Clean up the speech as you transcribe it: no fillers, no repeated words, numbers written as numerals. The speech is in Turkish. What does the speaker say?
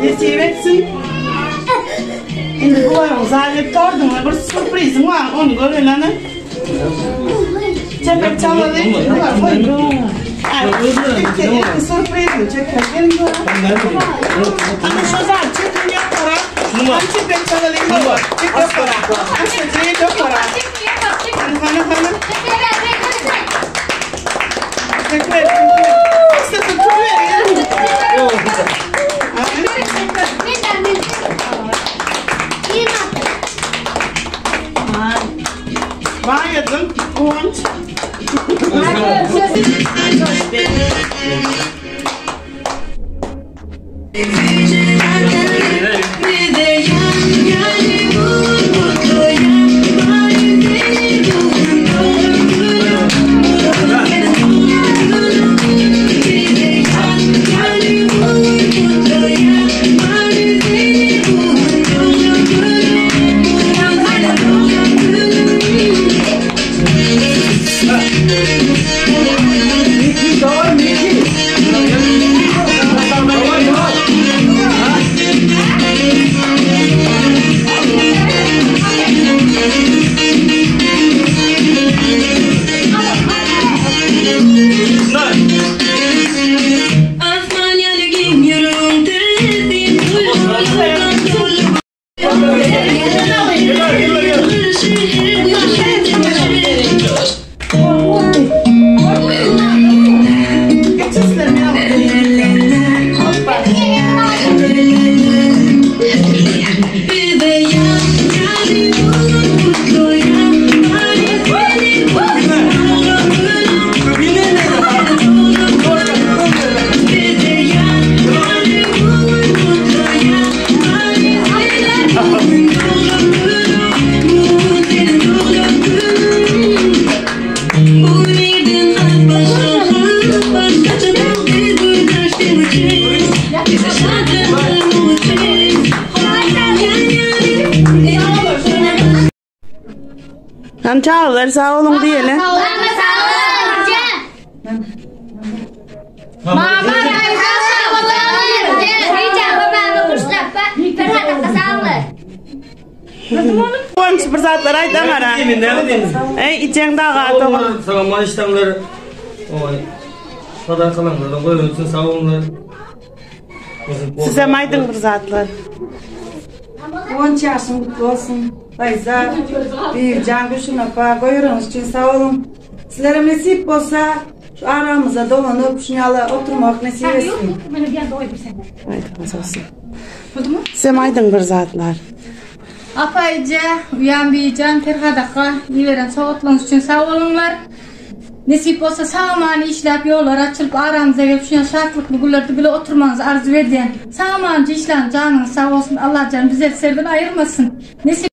Nesivetsin. Şimdi bu var, zaten gördüm bir sürprizim var, onu görelim. Çepek çalalayım, bu var, koydum. Sürprizim, çekmek ama şu zaman çekim yapara, hem çepek çalalayım, çek yapara, hem çekim yapara. Hanım. Çekmek. İşte tutuyor. Bayıldım, kuvvet. Çağlar sağ olun diyelim. Sağ olun. Mama Koymuş fırsatlar aydan ara. İçen dağa tamam. Sağ işlemleri. Kadar kalanlar koyun için sağ olunlar. Size maydın fırsatlar. 10 yaşın kutlu olsun. Bayza, bir can güçüne koyurunuz için sağ olun. Sizlere nasip olsa şu aramıza dolanıp şunyalı oturmak nasip etsin. Maydın olsun. Size maydın fırsatlar. Apayca, uyan bir can terhadaka yiveren soğutlanış için sağ olunlar. Nasip olsa sağmanı işlep yollar açılıp aramıza gelip şuna şartlıklı günlerde bile oturmanızı arzu ediyen sağmancı işlem canınız sağ olsun. Allah canı bize serden ayırmasın. Nasip